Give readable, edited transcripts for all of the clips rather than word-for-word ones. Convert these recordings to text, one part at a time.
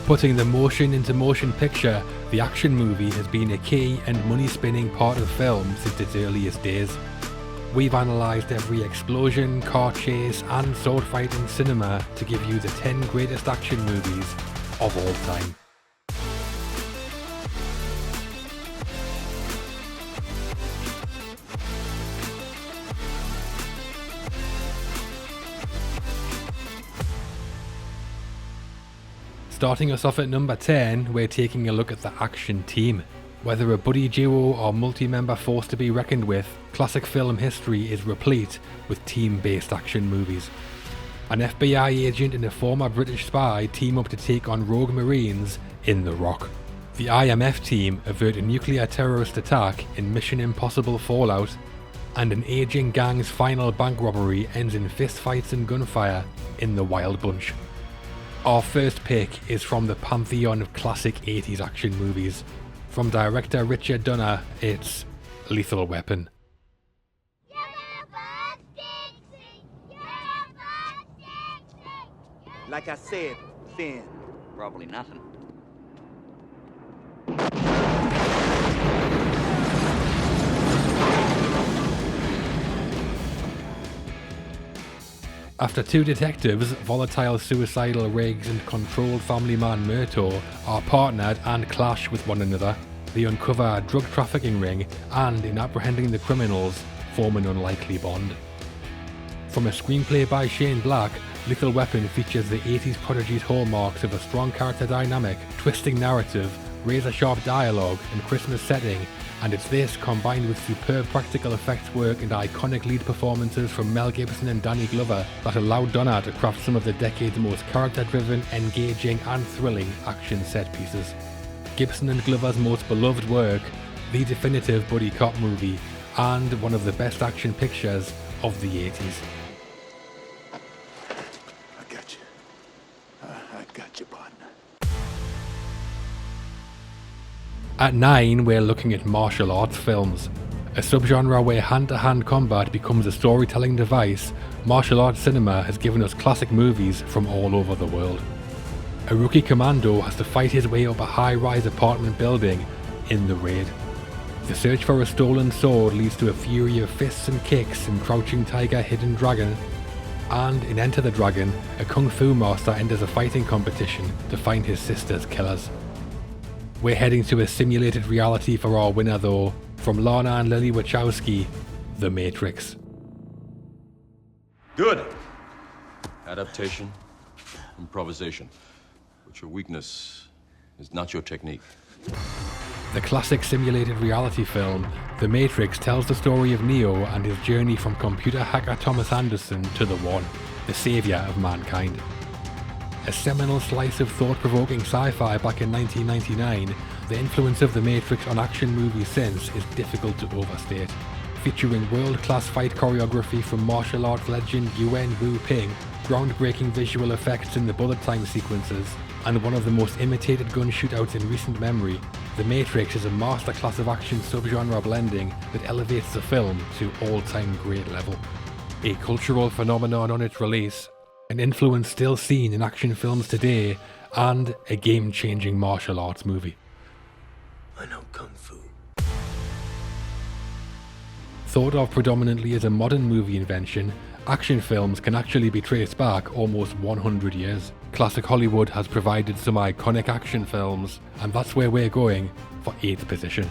Putting the motion into motion picture, the action movie has been a key and money-spinning part of film since its earliest days. We've analysed every explosion, car chase and sword fight in cinema to give you the 10 greatest action movies of all time. Starting us off at number 10, we're taking a look at the action team. Whether a buddy duo or multi-member force to be reckoned with, classic film history is replete with team-based action movies. An FBI agent and a former British spy team up to take on rogue Marines in The Rock. The IMF team avert a nuclear terrorist attack in Mission Impossible Fallout, and an aging gang's final bank robbery ends in fistfights and gunfire in The Wild Bunch. Our first pick is from the pantheon of classic 80s action movies. From director Richard Donner, it's Lethal Weapon. Like I said, Finn. Probably nothing. After two detectives, volatile suicidal Riggs and controlled family man Murtaugh are partnered and clash with one another, they uncover a drug trafficking ring and, in apprehending the criminals, form an unlikely bond. From a screenplay by Shane Black, Lethal Weapon features the 80s prodigy's hallmarks of a strong character dynamic, twisting narrative, razor-sharp dialogue and Christmas setting, and it's this combined with superb practical effects work and iconic lead performances from Mel Gibson and Danny Glover that allowed Donner to craft some of the decade's most character-driven, engaging and thrilling action set pieces. Gibson and Glover's most beloved work, the definitive buddy cop movie, and one of the best action pictures of the 80s. I got you. I got you, partner. At 9, we're looking at martial arts films. A subgenre where hand-to-hand combat becomes a storytelling device, martial arts cinema has given us classic movies from all over the world. A rookie commando has to fight his way up a high-rise apartment building in The Raid. The search for a stolen sword leads to a fury of fists and kicks in Crouching Tiger, Hidden Dragon, and in Enter the Dragon, a kung fu master enters a fighting competition to find his sister's killers. We're heading to a simulated reality for our winner though, from Lana and Lily Wachowski, The Matrix. Good. Adaptation, improvisation. But your weakness is not your technique. The classic simulated reality film, The Matrix tells the story of Neo and his journey from computer hacker Thomas Anderson to the One, the saviour of mankind. A seminal slice of thought-provoking sci-fi back in 1999, the influence of The Matrix on action movies since is difficult to overstate. Featuring world-class fight choreography from martial arts legend Yuen Wu Ping, groundbreaking visual effects in the bullet time sequences, and one of the most imitated gun shootouts in recent memory, The Matrix is a masterclass of action subgenre blending that elevates the film to all-time great level. A cultural phenomenon on its release, an influence still seen in action films today, and a game-changing martial arts movie. I know kung fu. Thought of predominantly as a modern movie invention, action films can actually be traced back almost 100 years. Classic Hollywood has provided some iconic action films, and that's where we're going for 8th position.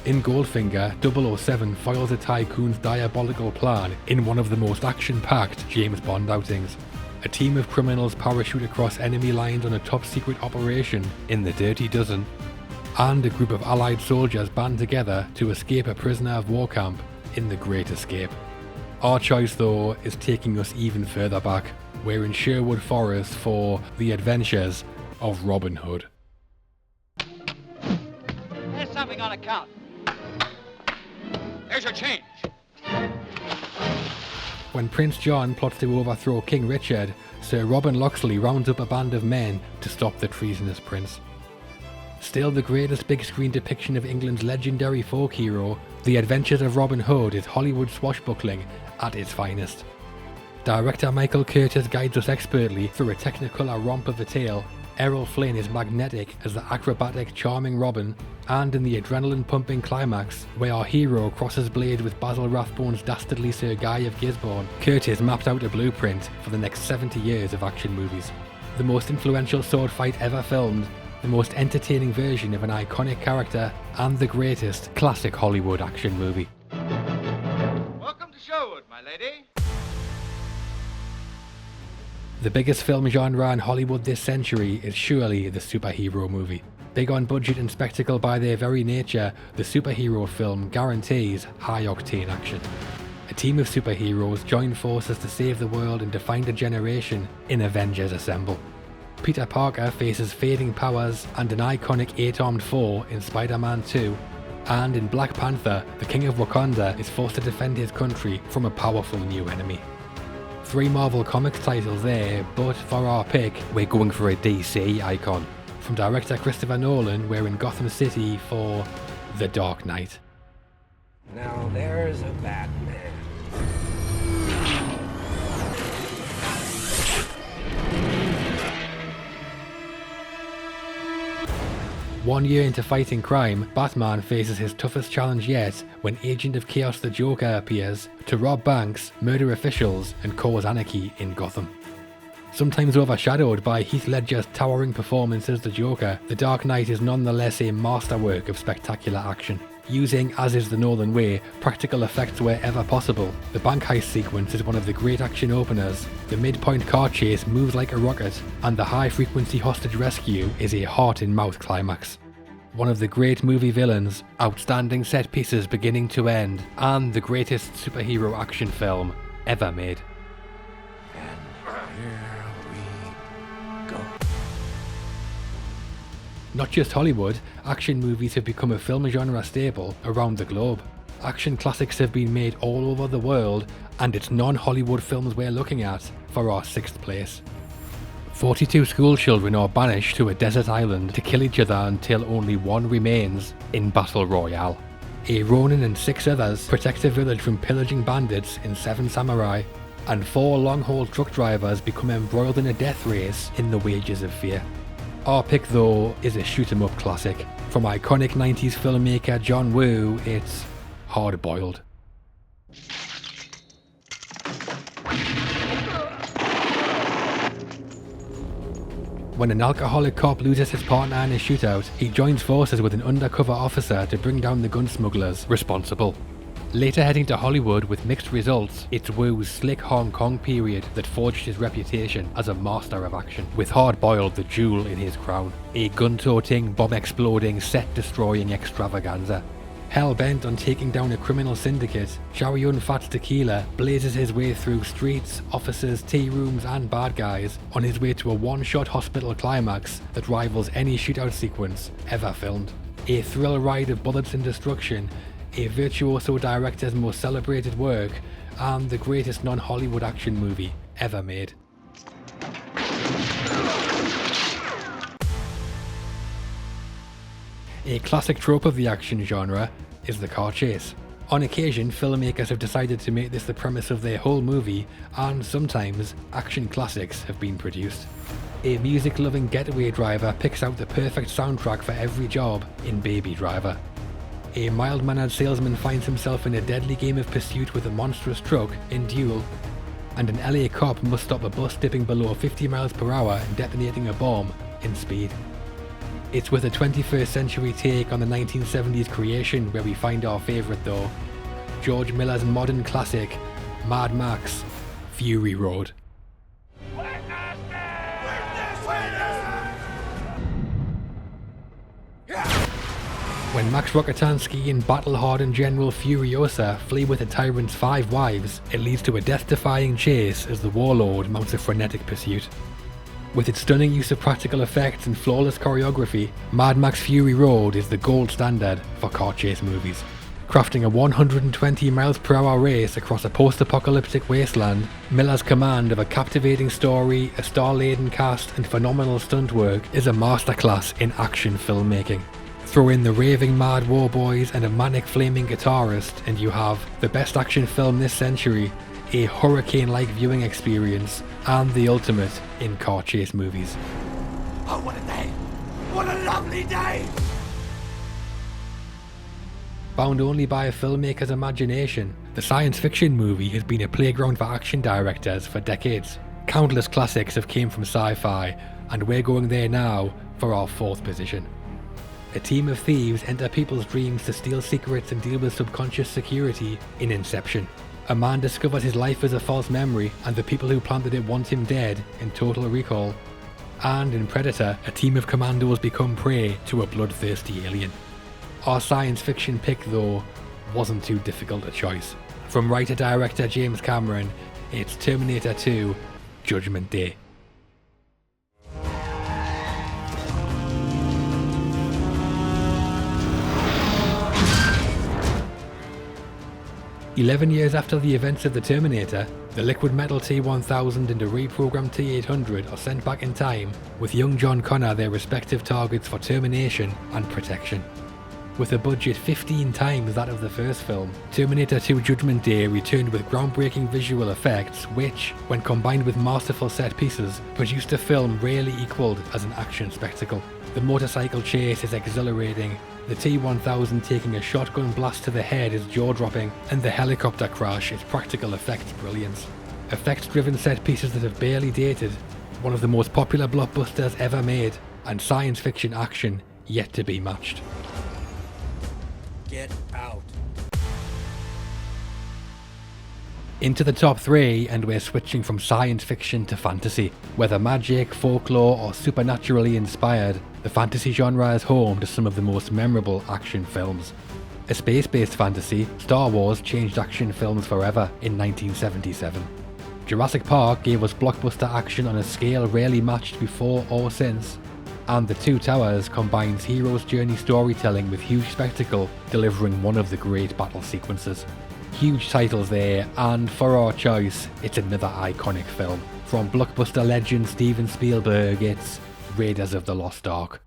In Goldfinger, 007 foils a tycoon's diabolical plan in one of the most action-packed James Bond outings. A team of criminals parachute across enemy lines on a top-secret operation in The Dirty Dozen, and a group of Allied soldiers band together to escape a prisoner of war camp in The Great Escape. Our choice, though, is taking us even further back. We're in Sherwood Forest for The Adventures of Robin Hood. There's something on account. There's your change. When Prince John plots to overthrow King Richard, Sir Robin Locksley rounds up a band of men to stop the treasonous prince. Still the greatest big screen depiction of England's legendary folk hero, The Adventures of Robin Hood is Hollywood swashbuckling at its finest. Director Michael Curtis guides us expertly through a technicolor romp of a tale, Errol Flynn is magnetic as the acrobatic, charming Robin, and in the adrenaline-pumping climax, where our hero crosses blades with Basil Rathbone's dastardly Sir Guy of Gisborne, Curtis mapped out a blueprint for the next 70 years of action movies. The most influential sword fight ever filmed, the most entertaining version of an iconic character, and the greatest classic Hollywood action movie. Welcome to Sherwood, my lady. The biggest film genre in Hollywood this century is surely the superhero movie. Big on budget and spectacle by their very nature, the superhero film guarantees high-octane action. A team of superheroes join forces to save the world and define a generation in Avengers Assemble. Peter Parker faces fading powers and an iconic 8-armed foe in Spider-Man 2, and in Black Panther, the King of Wakanda is forced to defend his country from a powerful new enemy. 3 Marvel Comics titles there, but for our pick, we're going for a DC icon. From director Christopher Nolan, we're in Gotham City for The Dark Knight. Now there's a Batman. One year into fighting crime, Batman faces his toughest challenge yet when Agent of Chaos the Joker appears to rob banks, murder officials, and cause anarchy in Gotham. Sometimes overshadowed by Heath Ledger's towering performance as the Joker, The Dark Knight is nonetheless a masterwork of spectacular action. Using, as is the Nolan way, practical effects wherever possible, the bank heist sequence is one of the great action openers, the midpoint car chase moves like a rocket, and the high-frequency hostage rescue is a heart-in-mouth climax. One of the great movie villains, outstanding set pieces beginning to end, and the greatest superhero action film ever made. Not just Hollywood, action movies have become a film genre staple around the globe. Action classics have been made all over the world, and it's non-Hollywood films we're looking at for our 6th place. 42 schoolchildren are banished to a desert island to kill each other until only one remains in Battle Royale. A Ronin and 6 others protect a village from pillaging bandits in 7 Samurai, and 4 long-haul truck drivers become embroiled in a death race in The Wages of Fear. Our pick though is a shoot-'em-up classic. From iconic 90s filmmaker John Woo, it's Hard Boiled. When an alcoholic cop loses his partner in a shootout, he joins forces with an undercover officer to bring down the gun smugglers responsible. Later heading to Hollywood with mixed results, it's Woo's slick Hong Kong period that forged his reputation as a master of action, with Hard Boiled the jewel in his crown, a gun-toting, bomb-exploding, set-destroying extravaganza. Hell-bent on taking down a criminal syndicate, Chow Yun-Fat's tequila blazes his way through streets, offices, tea rooms and bad guys on his way to a one-shot hospital climax that rivals any shootout sequence ever filmed. A thrill ride of bullets and destruction, a virtuoso director's most celebrated work, and the greatest non-Hollywood action movie ever made. A classic trope of the action genre is the car chase. On occasion, filmmakers have decided to make this the premise of their whole movie, and sometimes action classics have been produced. A music-loving getaway driver picks out the perfect soundtrack for every job in Baby Driver. A mild-mannered salesman finds himself in a deadly game of pursuit with a monstrous truck in Duel, and an LA cop must stop a bus dipping below 50 miles per hour and detonating a bomb in Speed. It's with a 21st century take on the 1970s creation where we find our favourite though, George Miller's modern classic, Mad Max: Fury Road. When Max Rokitansky and battle-hardened General Furiosa flee with the tyrant's 5 wives, it leads to a death-defying chase as the warlord mounts a frenetic pursuit. With its stunning use of practical effects and flawless choreography, Mad Max Fury Road is the gold standard for car chase movies. Crafting a 120 miles per hour race across a post-apocalyptic wasteland, Miller's command of a captivating story, a star-laden cast and phenomenal stunt work is a masterclass in action filmmaking. Throw in the raving mad war boys and a manic flaming guitarist and you have the best action film this century, a hurricane-like viewing experience, and the ultimate in car chase movies. Oh, what a day! What a lovely day! Bound only by a filmmaker's imagination, the science fiction movie has been a playground for action directors for decades. Countless classics have came from sci-fi, and we're going there now for our fourth position. A team of thieves enter people's dreams to steal secrets and deal with subconscious security in Inception. A man discovers his life as a false memory, and the people who planted it want him dead in Total Recall. And in Predator, a team of commandos become prey to a bloodthirsty alien. Our science fiction pick, though, wasn't too difficult a choice. From writer-director James Cameron, it's Terminator 2: Judgment Day. "11 years after the events of the Terminator, the liquid metal T-1000 and a reprogrammed T-800 are sent back in time, with young John Connor their respective targets for termination and protection. With a budget 15 times that of the first film, Terminator 2: Judgment Day returned with groundbreaking visual effects which, when combined with masterful set pieces, produced a film rarely equalled as an action spectacle. The motorcycle chase is exhilarating, the T-1000 taking a shotgun blast to the head is jaw-dropping, and the helicopter crash is practical effects brilliance. Effects-driven set pieces that have barely dated, one of the most popular blockbusters ever made, and science fiction action yet to be matched. Get out. Into the top 3, and we're switching from science fiction to fantasy. Whether magic, folklore, or supernaturally inspired, the fantasy genre is home to some of the most memorable action films. A space-based fantasy, Star Wars changed action films forever in 1977. Jurassic Park gave us blockbuster action on a scale rarely matched before or since. And The Two Towers combines hero's journey storytelling with huge spectacle, delivering one of the great battle sequences. Huge titles there, and for our choice, it's another iconic film. From blockbuster legend Steven Spielberg, it's Raiders of the Lost Ark.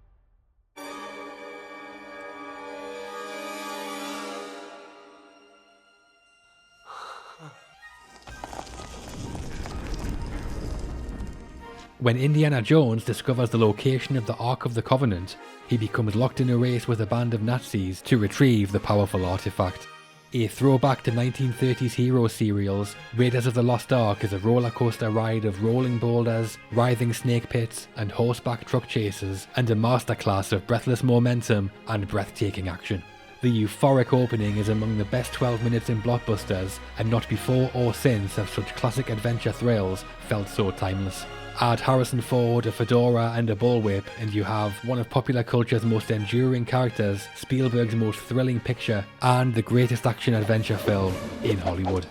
When Indiana Jones discovers the location of the Ark of the Covenant, he becomes locked in a race with a band of Nazis to retrieve the powerful artifact. A throwback to 1930s hero serials, Raiders of the Lost Ark is a roller coaster ride of rolling boulders, writhing snake pits, and horseback truck chases, and a masterclass of breathless momentum and breathtaking action. The euphoric opening is among the best 12 minutes in blockbusters, and not before or since have such classic adventure thrills felt so timeless. Add Harrison Ford, a fedora and a bullwhip, and you have one of popular culture's most enduring characters, Spielberg's most thrilling picture, and the greatest action-adventure film in Hollywood.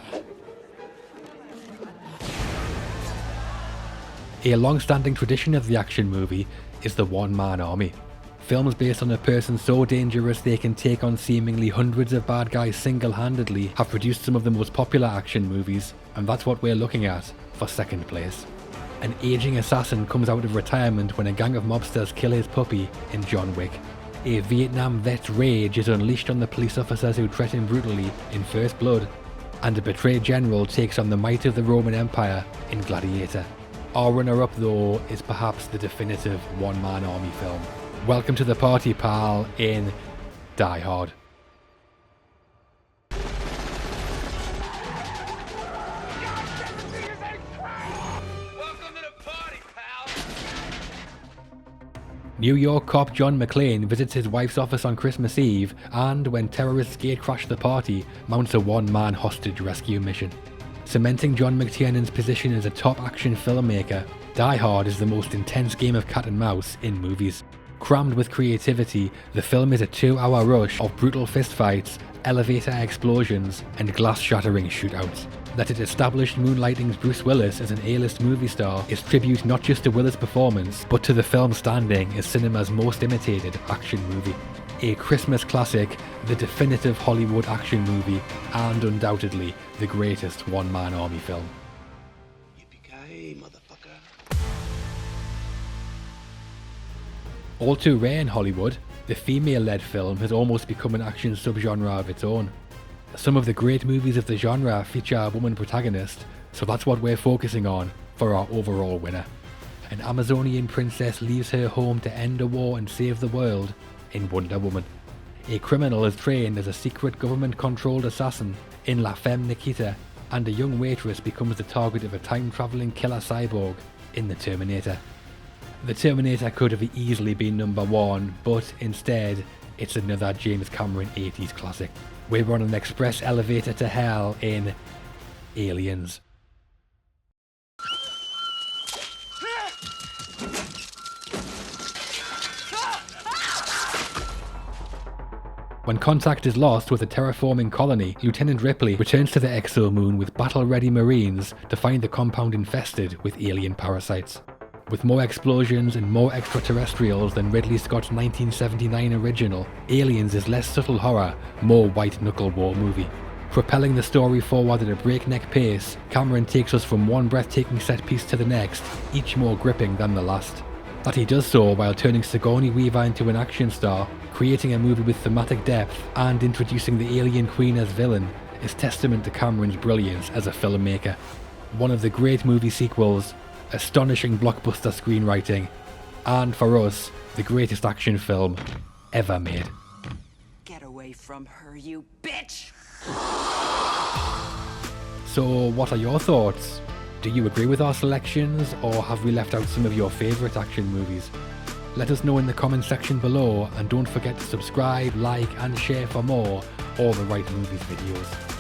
A long-standing tradition of the action movie is the one-man army. Films based on a person so dangerous they can take on seemingly hundreds of bad guys single-handedly have produced some of the most popular action movies, and that's what we're looking at for second place. An aging assassin comes out of retirement when a gang of mobsters kill his puppy in John Wick. A Vietnam vet's rage is unleashed on the police officers who treat him brutally in First Blood, and a betrayed general takes on the might of the Roman Empire in Gladiator. Our runner-up, though, is perhaps the definitive one-man army film. Welcome to the party, pal, in Die Hard. New York cop John McClane visits his wife's office on Christmas Eve and, when terrorists gate-crash the party, mounts a one-man hostage rescue mission. Cementing John McTiernan's position as a top action filmmaker, Die Hard is the most intense game of cat and mouse in movies. Crammed with creativity, the film is a 2-hour rush of brutal fistfights, elevator explosions, and glass-shattering shootouts. That it established moonlighting's Bruce Willis as an A-list movie star is tribute not just to Willis' performance, but to the film's standing as cinema's most imitated action movie. A Christmas classic, the definitive Hollywood action movie, and undoubtedly the greatest one-man army film. Yippee-ki-yay, motherfucker. All too rare in Hollywood, the female-led film has almost become an action subgenre of its own. Some of the great movies of the genre feature a woman protagonist, so that's what we're focusing on for our overall winner. an Amazonian princess leaves her home to end a war and save the world in Wonder Woman. A criminal is trained as a secret government-controlled assassin in La Femme Nikita, and a young waitress becomes the target of a time-travelling killer cyborg in The Terminator. The Terminator could have easily been number 1, but instead, it's another James Cameron 80s classic. We're on an express elevator to hell in Aliens. When contact is lost with a terraforming colony, Lieutenant Ripley returns to the exo-moon with battle-ready Marines to find the compound infested with alien parasites. With more explosions and more extraterrestrials than Ridley Scott's 1979 original, Aliens is less subtle horror, more white-knuckle war movie. Propelling the story forward at a breakneck pace, Cameron takes us from one breathtaking set piece to the next, each more gripping than the last. That he does so while turning Sigourney Weaver into an action star, creating a movie with thematic depth, and introducing the Alien Queen as villain, is testament to Cameron's brilliance as a filmmaker. One of the great movie sequels, astonishing blockbuster screenwriting, and for us, the greatest action film ever made. Get away from her, you bitch! So what are your thoughts? Do you agree with our selections, or have we left out some of your favourite action movies? Let us know in the comment section below, and don't forget to subscribe, like and share for more All the Right Movies videos.